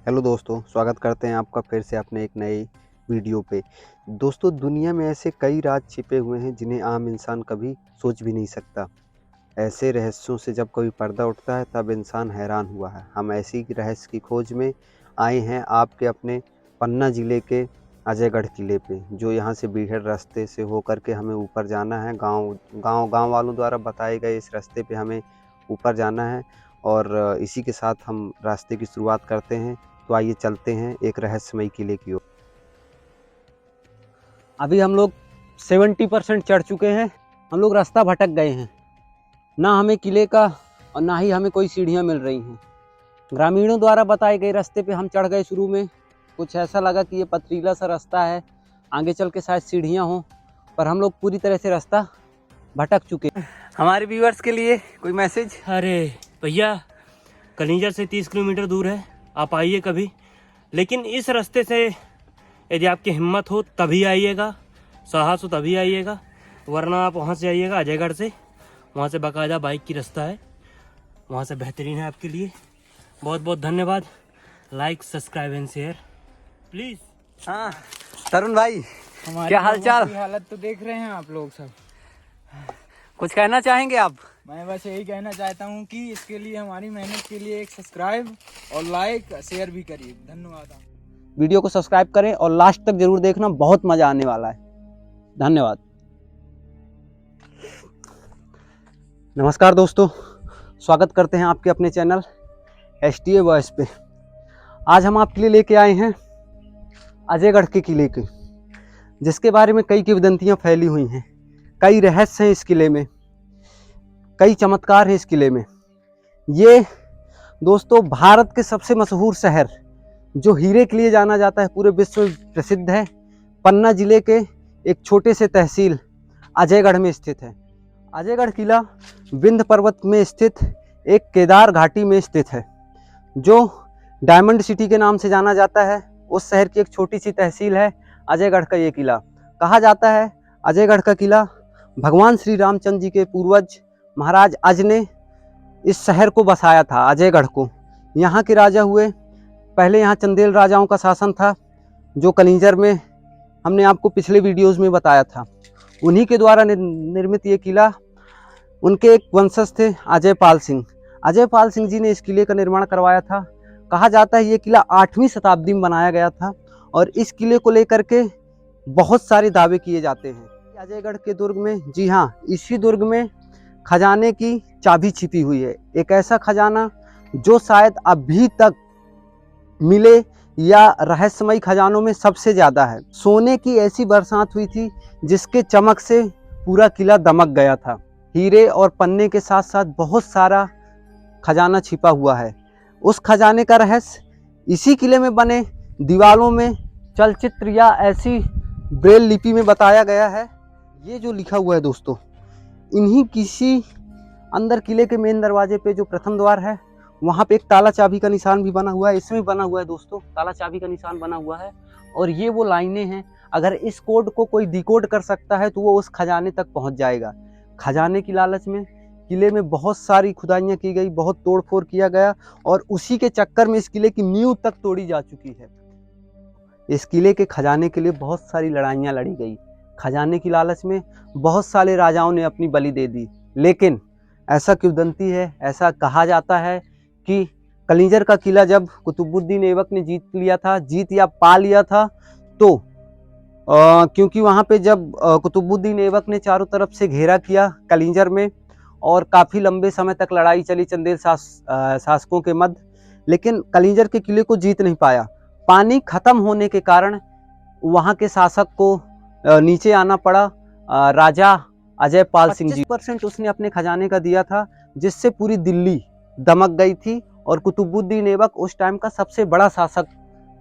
Hello दोस्तों, स्वागत करते हैं आपका फिर से अपने एक नए वीडियो पे। दोस्तों, दुनिया में ऐसे कई राज छिपे हुए हैं जिन्हें आम इंसान कभी सोच भी नहीं सकता। ऐसे रहस्यों से जब कभी पर्दा उठता है तब इंसान हैरान हुआ है। हम ऐसी रहस्य की खोज में आए हैं आपके अपने पन्ना ज़िले के अजयगढ़ किले पे, जो यहाँ से बीहड़ रास्ते से होकर के हमें ऊपर जाना है। गांव वालों द्वारा बताए गए इस रास्ते पे हमें ऊपर जाना है और इसी के साथ हम रास्ते की शुरुआत करते हैं। तो आइए चलते हैं एक रहस्यमयी किले की ओर। अभी हम लोग 70% चढ़ चुके हैं। हम लोग रास्ता भटक गए हैं, ना हमें किले का और ना ही हमें कोई सीढ़ियाँ मिल रही हैं। ग्रामीणों द्वारा बताए गए रास्ते पे हम चढ़ गए। शुरू में कुछ ऐसा लगा कि ये पथरीला सा रास्ता है, आगे चल के शायद सीढ़ियाँ हों, पर हम लोग पूरी तरह से रास्ता भटक चुके हैं। हमारे व्यूअर्स के लिए कोई मैसेज? अरे भैया, कलिंजर से 30 किलोमीटर दूर है, आप आइए कभी। लेकिन इस रास्ते से यदि आपकी हिम्मत हो तभी आइएगा, साहस हो तभी आइएगा, वरना आप वहाँ से आइएगा अजयगढ़ से। वहाँ से बाकायदा बाइक की रास्ता है, वहाँ से बेहतरीन है आपके लिए। बहुत बहुत धन्यवाद। Like, subscribe and share please. हाँ तरुण भाई, क्या हाल चाल? हालत तो देख रहे हैं आप लोग सब। कुछ कहना चाहेंगे आप? मैं बस यही कहना चाहता हूँ कि इसके लिए, हमारी मेहनत के लिए एक सब्सक्राइब और लाइक शेयर भी करिए। धन्यवाद। वीडियो को सब्सक्राइब करें और लास्ट तक जरूर देखना, बहुत मजा आने वाला है। धन्यवाद। नमस्कार दोस्तों, स्वागत करते हैं आपके अपने चैनल STA वॉइस पे। आज हम आपके लिए लेके आए हैं अजयगढ़ के किले के, जिसके बारे में कई किंवदंतियां फैली हुई हैं, कई रहस्य हैं इस किले में, कई चमत्कार हैं इस किले में। ये दोस्तों भारत के सबसे मशहूर शहर, जो हीरे के लिए जाना जाता है, पूरे विश्व में प्रसिद्ध है, पन्ना जिले के एक छोटे से तहसील अजयगढ़ में स्थित है। अजयगढ़ किला विंध्य पर्वत में स्थित एक केदार घाटी में स्थित है, जो डायमंड सिटी के नाम से जाना जाता है। उस शहर की एक छोटी सी तहसील है अजयगढ़ का ये किला। कहा जाता है अजयगढ़ का किला भगवान श्री रामचंद्र जी के पूर्वज महाराज अज ने इस शहर को बसाया था, अजयगढ़ को। यहाँ के राजा हुए, पहले यहाँ चंदेल राजाओं का शासन था, जो कलिंजर में हमने आपको पिछले वीडियोस में बताया था। उन्हीं के द्वारा निर्मित ये किला, उनके एक वंशज थे अजयपाल सिंह। अजयपाल सिंह जी ने इस किले का निर्माण करवाया था। कहा जाता है ये किला 8वीं शताब्दी में बनाया गया था और इस किले को लेकर के बहुत सारे दावे किए जाते हैं। अजयगढ़ के दुर्ग में, जी हाँ, इसी दुर्ग में खजाने की चाबी छिपी हुई है। एक ऐसा खजाना जो शायद अभी तक मिले या रहस्यमयी खजानों में सबसे ज़्यादा है। सोने की ऐसी बरसात हुई थी जिसके चमक से पूरा किला दमक गया था। हीरे और पन्ने के साथ साथ बहुत सारा खजाना छिपा हुआ है। उस खजाने का रहस्य इसी किले में बने दीवारों में चलचित्र या ऐसी ब्रेल लिपि में बताया गया है। ये जो लिखा हुआ है दोस्तों, इन्हीं किसी अंदर किले के मेन दरवाजे पे जो प्रथम द्वार है, वहाँ पे एक ताला चाबी का निशान भी बना हुआ है। इसमें बना हुआ है दोस्तों, ताला चाबी का निशान बना हुआ है। और ये वो लाइनें हैं, अगर इस कोड को कोई डिकोड कर सकता है तो वो उस खजाने तक पहुँच जाएगा। खजाने की लालच में किले में बहुत सारी खुदाइयाँ की गई, बहुत तोड़फोड़ किया गया और उसी के चक्कर में इस किले की नींव तक तोड़ी जा चुकी है। इस किले के खजाने के लिए बहुत सारी लड़ाइयाँ लड़ी गई। खजाने की लालच में बहुत सारे राजाओं ने अपनी बलि दे दी। लेकिन ऐसा किंवदंती है, ऐसा कहा जाता है कि कलिंजर का किला जब कुतुबुद्दीन ऐबक ने जीत लिया था, जीत या पा लिया था, तो क्योंकि वहाँ पे जब कुतुबुद्दीन ऐबक ने चारों तरफ से घेरा किया कलिंजर में और काफ़ी लंबे समय तक लड़ाई चली चंदेल शासकों के मध्य, लेकिन कलिंजर के किले को जीत नहीं पाया। पानी खत्म होने के कारण वहाँ के शासक को नीचे आना पड़ा। राजा अजयपाल सिंह जी 25% उसने अपने खजाने का दिया था, जिससे पूरी दिल्ली दमक गई थी और कुतुबुद्दीन ऐबक उस टाइम का सबसे बड़ा शासक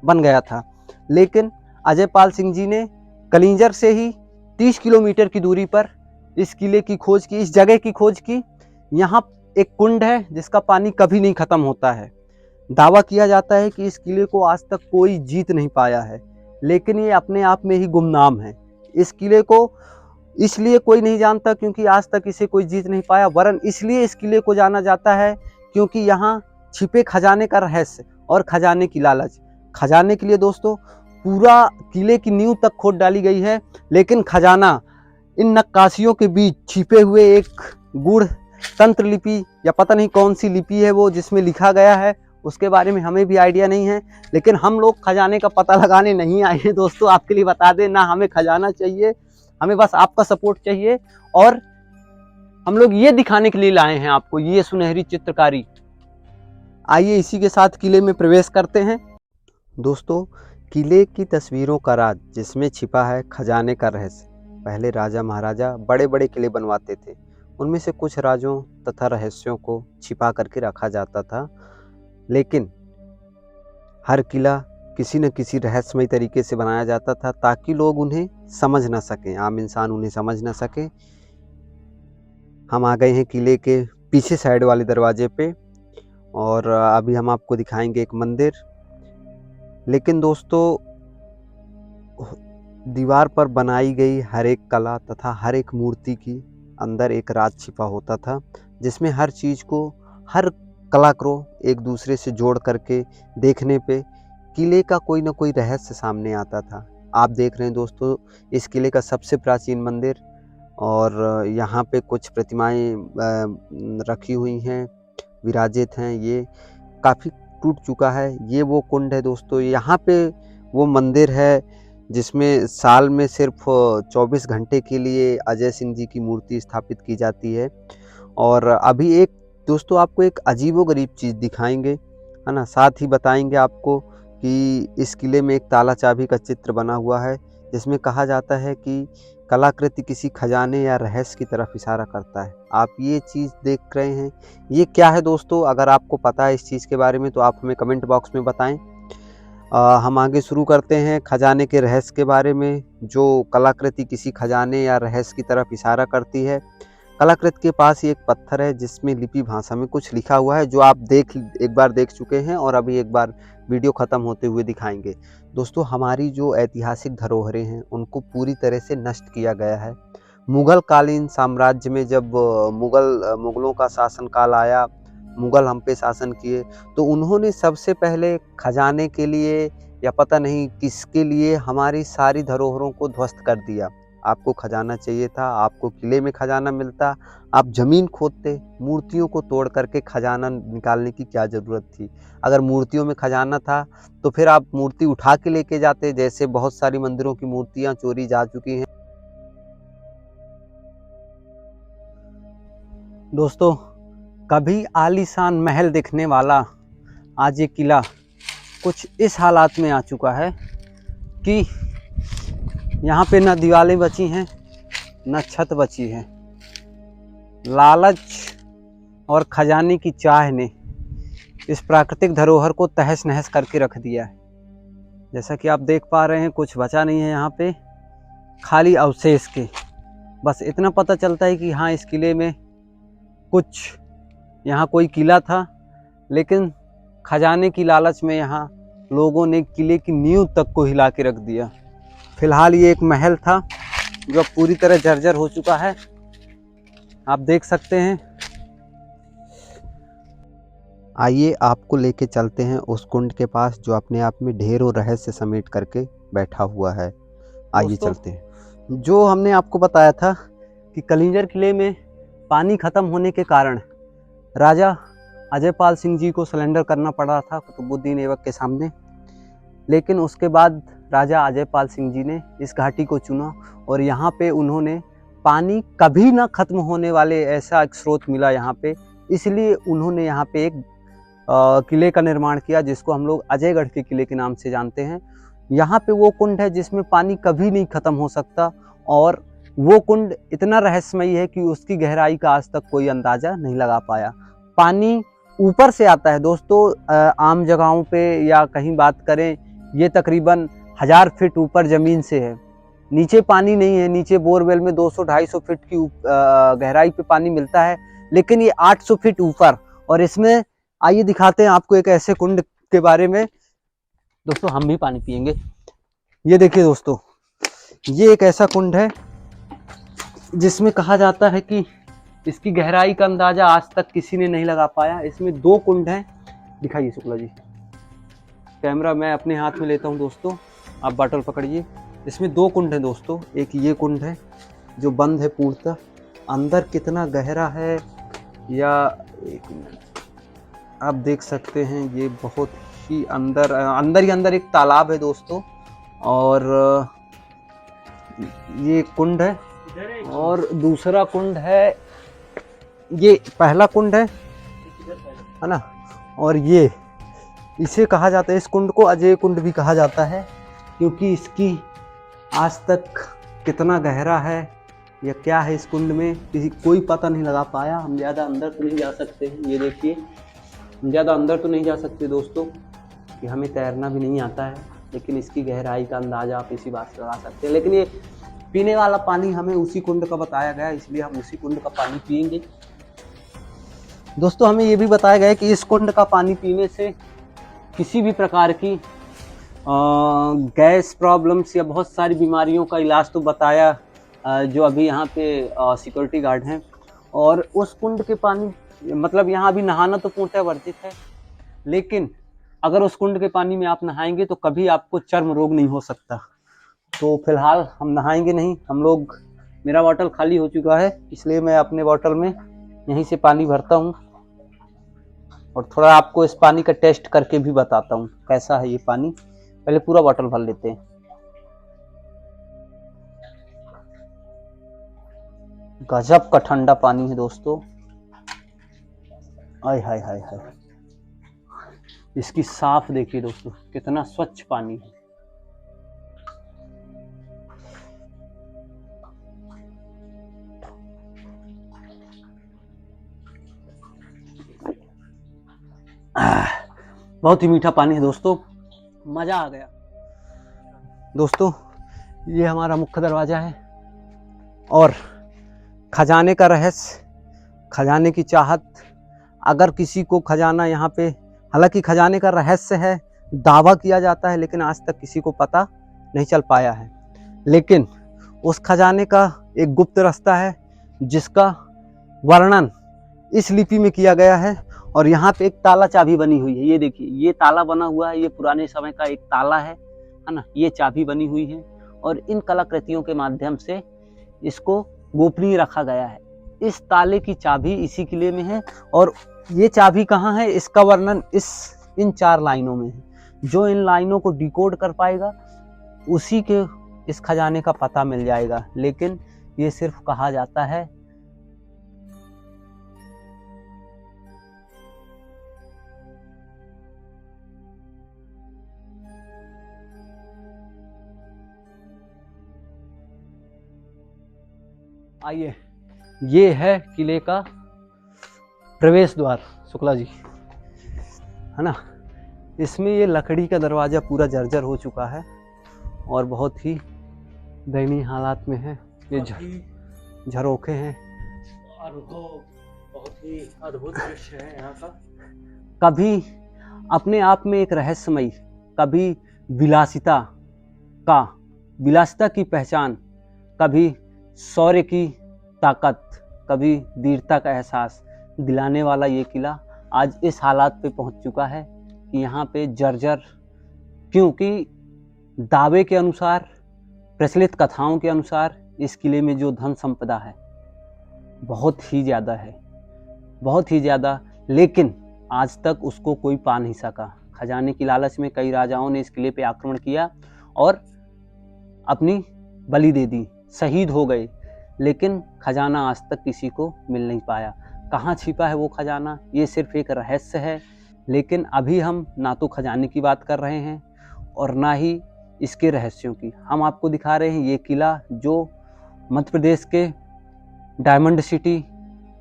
बन गया था। लेकिन अजयपाल सिंह जी ने कलिंजर से ही 30 किलोमीटर की दूरी पर इस किले की खोज की, इस जगह की खोज की। यहाँ एक कुंड है जिसका पानी कभी नहीं खत्म होता है। दावा किया जाता है कि इस किले को आज तक कोई जीत नहीं पाया है, लेकिन ये अपने आप में ही गुमनाम है। इस किले को इसलिए कोई नहीं जानता क्योंकि आज तक इसे कोई जीत नहीं पाया, वरन इसलिए इस किले को जाना जाता है क्योंकि यहाँ छिपे खजाने का रहस्य और खजाने की लालच। खजाने के लिए दोस्तों पूरा किले की नींव तक खोद डाली गई है, लेकिन खजाना इन नक्काशियों के बीच छिपे हुए एक गूढ़ तंत्र लिपि या पता नहीं कौन सी लिपि है वो जिसमें लिखा गया है, उसके बारे में हमें भी आइडिया नहीं है। लेकिन हम लोग खजाने का पता लगाने नहीं आए हैं दोस्तों, आपके लिए बता दें, ना हमें खजाना चाहिए, हमें बस आपका सपोर्ट चाहिए। और हम लोग ये दिखाने के लिए लाए हैं आपको ये सुनहरी चित्रकारी। आइए इसी के साथ किले में प्रवेश करते हैं। दोस्तों, किले की तस्वीरों का राज जिसमें छिपा है खजाने का रहस्य। पहले राजा महाराजा बड़े बड़े किले बनवाते थे, उनमें से कुछ राजों तथा रहस्यों को छिपा करके रखा जाता था, लेकिन हर किला किसी न किसी रहस्यमय तरीके से बनाया जाता था ताकि लोग उन्हें समझ ना सकें, आम इंसान उन्हें समझ ना सके। हम आ गए हैं किले के पीछे साइड वाले दरवाजे पे और अभी हम आपको दिखाएंगे एक मंदिर। लेकिन दोस्तों, दीवार पर बनाई गई हर एक कला तथा हर एक मूर्ति की अंदर एक राज छिपा होता था, जिसमें हर चीज़ को, हर कलाकारों एक दूसरे से जोड़ करके देखने पे किले का कोई ना कोई रहस्य सामने आता था। आप देख रहे हैं दोस्तों, इस किले का सबसे प्राचीन मंदिर, और यहाँ पे कुछ प्रतिमाएं रखी हुई हैं, विराजित हैं। ये काफ़ी टूट चुका है। ये वो कुंड है दोस्तों, यहाँ पे वो मंदिर है जिसमें साल में सिर्फ 24 घंटे के लिए अजय सिंह जी की मूर्ति स्थापित की जाती है। और अभी एक दोस्तों आपको एक अजीबोगरीब चीज़ दिखाएंगे, है ना, साथ ही बताएंगे आपको कि इस किले में एक ताला चाबी का चित्र बना हुआ है, जिसमें कहा जाता है कि कलाकृति किसी खजाने या रहस्य की तरफ इशारा करता है। आप ये चीज़ देख रहे हैं, ये क्या है दोस्तों? अगर आपको पता है इस चीज़ के बारे में तो आप हमें कमेंट बॉक्स में बताएं। हम आगे शुरू करते हैं खजाने के रहस्य के बारे में। जो कलाकृति किसी खजाने या रहस्य की तरफ इशारा करती है, कलाकृति के पास ही एक पत्थर है जिसमें लिपि भाषा में कुछ लिखा हुआ है, जो आप एक बार देख चुके हैं और अभी एक बार वीडियो ख़त्म होते हुए दिखाएंगे। दोस्तों, हमारी जो ऐतिहासिक धरोहरें हैं उनको पूरी तरह से नष्ट किया गया है। मुग़ल कालीन साम्राज्य में जब मुग़लों का शासनकाल आया, मुग़ल हम पे शासन किए, तो उन्होंने सबसे पहले खजाने के लिए या पता नहीं किसके लिए हमारी सारी धरोहरों को ध्वस्त कर दिया। आपको खजाना चाहिए था, आपको किले में खजाना मिलता, आप ज़मीन खोदते, मूर्तियों को तोड़ करके खजाना निकालने की क्या ज़रूरत थी? अगर मूर्तियों में खजाना था तो फिर आप मूर्ति उठा के लेके जाते, जैसे बहुत सारी मंदिरों की मूर्तियाँ चोरी जा चुकी हैं। दोस्तों, कभी आलीशान महल देखने वाला आज ये किला कुछ इस हालात में आ चुका है कि यहाँ पे न दीवारें बची हैं, न छत बची है। लालच और खजाने की चाह ने इस प्राकृतिक धरोहर को तहस नहस करके रख दिया है। जैसा कि आप देख पा रहे हैं, कुछ बचा नहीं है यहाँ पे, खाली अवशेष के। बस इतना पता चलता है कि हाँ, इस किले में कुछ यहाँ कोई किला था, लेकिन खजाने की लालच में यहाँ लोगों ने किले की नींव तक को हिला के रख दिया। फिलहाल ये एक महल था जो अब पूरी तरह जर्जर हो चुका है, आप देख सकते हैं। आइए आपको लेके चलते हैं उस कुंड के पास जो अपने आप में ढेरों रहस्य समेट करके बैठा हुआ है। आइए चलते हैं। जो हमने आपको बताया था कि कलिंजर किले में पानी ख़त्म होने के कारण राजा अजयपाल सिंह जी को सरेंडर करना पड़ा था कुतुबुद्दीन ऐबक के सामने, लेकिन उसके बाद राजा अजयपाल सिंह जी ने इस घाटी को चुना और यहाँ पे उन्होंने पानी कभी ना ख़त्म होने वाले ऐसा एक स्रोत मिला यहाँ पे, इसलिए उन्होंने यहाँ पे एक किले का निर्माण किया जिसको हम लोग अजयगढ़ के किले के नाम से जानते हैं। यहाँ पे वो कुंड है जिसमें पानी कभी नहीं ख़त्म हो सकता, और वो कुंड इतना रहस्यमयी है कि उसकी गहराई का आज तक कोई अंदाज़ा नहीं लगा पाया। पानी ऊपर से आता है दोस्तों, आम जगहों पे या कहीं बात करें, ये तकरीबन 1000 फीट ऊपर ज़मीन से है, नीचे पानी नहीं है। नीचे बोरवेल में 200-250 फीट की गहराई पे पानी मिलता है, लेकिन ये 800 फीट ऊपर। और इसमें आइए दिखाते हैं आपको एक ऐसे कुंड के बारे में। दोस्तों, हम भी पानी पिएंगे। ये देखिए दोस्तों, ये एक ऐसा कुंड है जिसमें कहा जाता है कि इसकी गहराई का अंदाज़ा आज तक किसी ने नहीं लगा पाया। इसमें 2 कुंड हैं, दिखाइए शुक्ला जी। कैमरा मैं अपने हाथ में लेता हूँ दोस्तों, आप बॉटल पकड़िए। इसमें 2 कुंड हैं दोस्तों, एक ये कुंड है जो बंद है पूर्णतः। अंदर कितना गहरा है या एक मिनट, आप देख सकते हैं ये बहुत ही अंदर ही अंदर एक तालाब है दोस्तों। और ये कुंड है और दूसरा कुंड है, ये पहला कुंड है ना। और ये इसे कहा जाता है, इस कुंड को अजय कुंड भी कहा जाता है, क्योंकि इसकी आज तक कितना गहरा है या क्या है इस कुंड में किसी कोई पता नहीं लगा पाया। हम ज़्यादा अंदर तो नहीं जा सकते हैं, ये देखिए हम ज़्यादा अंदर तो नहीं जा सकते दोस्तों कि हमें तैरना भी नहीं आता है, लेकिन इसकी गहराई का अंदाज़ा आप इसी बात से लगा सकते हैं। लेकिन ये पीने वाला पानी हमें उसी कुंड का बताया गया, इसलिए हम उसी कुंड का पानी पिएंगे। दोस्तों हमें ये भी बताया गया है कि इस कुंड का पानी पीने से किसी भी प्रकार की गैस प्रॉब्लम्स या बहुत सारी बीमारियों का इलाज तो बताया जो अभी यहाँ पे सिक्योरिटी गार्ड हैं। और उस कुंड के पानी मतलब यहाँ अभी नहाना तो पूर्णतः वर्जित है, लेकिन अगर उस कुंड के पानी में आप नहाएंगे तो कभी आपको चर्म रोग नहीं हो सकता। तो फिलहाल हम नहाएंगे नहीं, हम लोग, मेरा बॉटल खाली हो चुका है, इसलिए मैं अपने बॉटल में यहीं से पानी भरता हूँ और थोड़ा आपको इस पानी का टेस्ट करके भी बताता हूँ कैसा है ये पानी। पहले पूरा बॉटल भर लेते हैं। गजब का ठंडा पानी है दोस्तों, आय हाय हाय हाय। इसकी साफ देखिए दोस्तों, कितना स्वच्छ पानी है। बहुत ही मीठा पानी है दोस्तों, मज़ा आ गया। दोस्तों ये हमारा मुख्य दरवाज़ा है और खजाने का रहस्य, खजाने की चाहत, अगर किसी को खजाना यहाँ पे, हालांकि खजाने का रहस्य है, दावा किया जाता है, लेकिन आज तक किसी को पता नहीं चल पाया है। लेकिन उस खजाने का एक गुप्त रास्ता है जिसका वर्णन इस लिपि में किया गया है। और यहाँ पे एक ताला चाबी बनी हुई है, ये देखिए ये ताला बना हुआ है, ये पुराने समय का एक ताला है ना, ये चाबी बनी हुई है और इन कलाकृतियों के माध्यम से इसको गोपनीय रखा गया है। इस ताले की चाबी इसी किले में है और ये चाबी कहाँ है इसका वर्णन इन 4 लाइनों में है। जो इन लाइनों को डिकोड कर पाएगा उसी के इस खजाने का पता मिल जाएगा, लेकिन ये सिर्फ कहा जाता है। आइए, ये है किले का प्रवेश द्वार शुक्ला जी, है ना। इसमें ये लकड़ी का दरवाज़ा पूरा जर्जर हो चुका है और बहुत ही दयनीय हालात में है। ये झरोखे हैं, बहुत ही अद्भुत दृश्य है यहाँ का। कभी अपने आप में एक रहस्यमयी, कभी विलासिता की पहचान, कभी शौर्य की ताकत, कभी वीरता का एहसास दिलाने वाला ये किला आज इस हालात पे पहुंच चुका है कि यहाँ पे जर्जर, क्योंकि दावे के अनुसार, प्रचलित कथाओं के अनुसार इस किले में जो धन संपदा है बहुत ही ज़्यादा है, बहुत ही ज़्यादा, लेकिन आज तक उसको कोई पा नहीं सका। खजाने की लालच में कई राजाओं ने इस किले पे आक्रमण किया और अपनी बलि दे दी, शहीद हो गए, लेकिन खजाना आज तक किसी को मिल नहीं पाया। कहाँ छिपा है वो खजाना, ये सिर्फ एक रहस्य है। लेकिन अभी हम ना तो खजाने की बात कर रहे हैं और ना ही इसके रहस्यों की, हम आपको दिखा रहे हैं ये किला जो मध्य प्रदेश के डायमंड सिटी,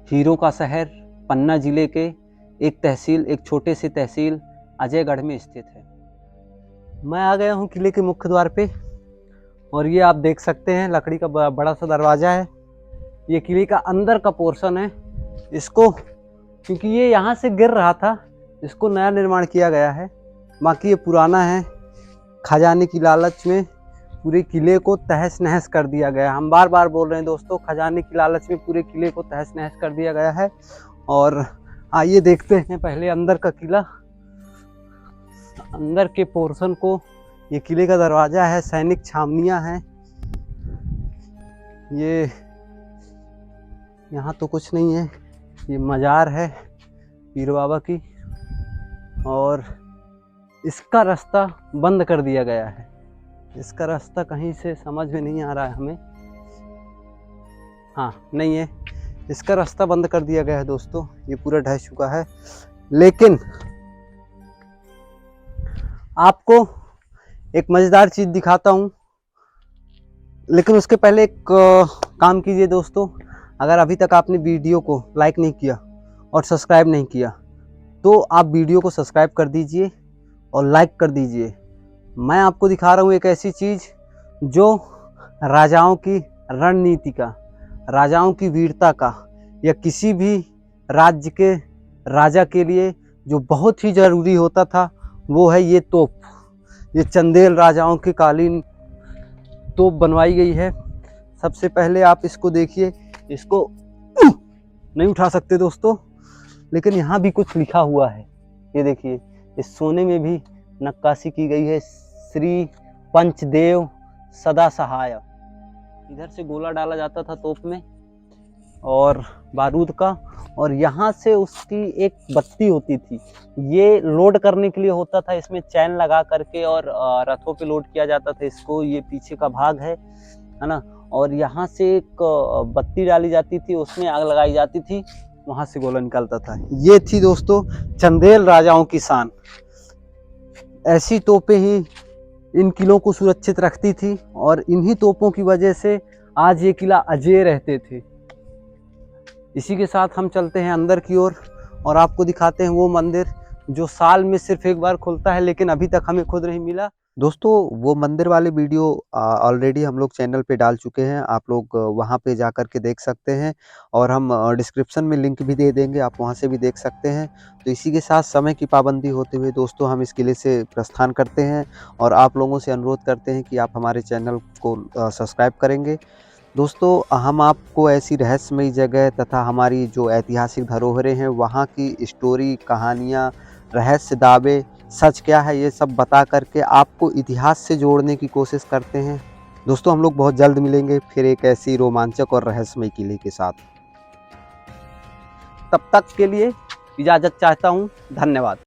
हीरों का शहर, पन्ना जिले के एक छोटे से तहसील अजयगढ़ में स्थित है। मैं आ गया हूँ किले के मुख्य द्वार पे और ये आप देख सकते हैं लकड़ी का बड़ा सा दरवाज़ा है। ये किले का अंदर का पोर्शन है। इसको, क्योंकि ये यहाँ से गिर रहा था, इसको नया निर्माण किया गया है, बाकी ये पुराना है। खजाने की लालच में पूरे किले को तहस नहस कर दिया गया। हम बार बार बोल रहे हैं दोस्तों, खजाने की लालच में पूरे किले को तहस नहस कर दिया गया है। और आइए देखते हैं पहले अंदर का किला। अंदर के पोर्शन को, ये किले का दरवाजा है, सैनिक छावनियाँ हैं। ये यहाँ तो कुछ नहीं है, ये मज़ार है पीर बाबा की, और इसका रास्ता बंद कर दिया गया है। इसका रास्ता कहीं से समझ में नहीं आ रहा है हमें। हाँ, नहीं है, इसका रास्ता बंद कर दिया गया है दोस्तों, ये पूरा ढह चुका है। लेकिन आपको एक मज़ेदार चीज़ दिखाता हूँ, लेकिन उसके पहले एक काम कीजिए दोस्तों। अगर अभी तक आपने वीडियो को लाइक नहीं किया और सब्सक्राइब नहीं किया तो आप वीडियो को सब्सक्राइब कर दीजिए और लाइक कर दीजिए। मैं आपको दिखा रहा हूँ एक ऐसी चीज़ जो राजाओं की रणनीति का, राजाओं की वीरता का, या किसी भी राज्य के राजा के लिए जो बहुत ही ज़रूरी होता था, वो है ये तोप। ये चंदेल राजाओं के कालीन तोप बनवाई गई है। सबसे पहले आप इसको देखिए, इसको नहीं उठा सकते दोस्तों, लेकिन यहाँ भी कुछ लिखा हुआ है। ये देखिए, इस सोने में भी नक्काशी की गई है, श्री पंचदेव सदा सहाय। इधर से गोला डाला जाता था तोप में और बारूद का, और यहाँ से उसकी एक बत्ती होती थी, ये लोड करने के लिए होता था। इसमें चैन लगा करके और रथों पे लोड किया जाता था इसको। ये पीछे का भाग है ना, और यहाँ से एक बत्ती डाली जाती थी, उसमें आग लगाई जाती थी, वहाँ से गोला निकलता था। ये थी दोस्तों चंदेल राजाओं की शान। ऐसी तोपें ही इन किलों को सुरक्षित रखती थी, और इन्हीं तोपों की वजह से आज ये किला अजेय रहते थे। इसी के साथ हम चलते हैं अंदर की ओर और आपको दिखाते हैं वो मंदिर जो साल में सिर्फ एक बार खुलता है, लेकिन अभी तक हमें खुद नहीं मिला। दोस्तों वो मंदिर वाले वीडियो ऑलरेडी हम लोग चैनल पे डाल चुके हैं, आप लोग वहाँ पे जा कर के देख सकते हैं, और हम डिस्क्रिप्शन में लिंक भी दे देंगे, आप वहाँ से भी देख सकते हैं। तो इसी के साथ समय की पाबंदी होते हुए दोस्तों हम इस किले से प्रस्थान करते हैं, और आप लोगों से अनुरोध करते हैं कि आप हमारे चैनल को सब्सक्राइब करेंगे। दोस्तों हम आपको ऐसी रहस्यमयी जगह तथा हमारी जो ऐतिहासिक धरोहरें हैं वहाँ की स्टोरी, कहानियाँ, रहस्य, दावे, सच क्या है, ये सब बता करके आपको इतिहास से जोड़ने की कोशिश करते हैं। दोस्तों हम लोग बहुत जल्द मिलेंगे फिर एक ऐसी रोमांचक और रहस्यमय किले के साथ। तब तक के लिए इजाज़त चाहता हूँ। धन्यवाद।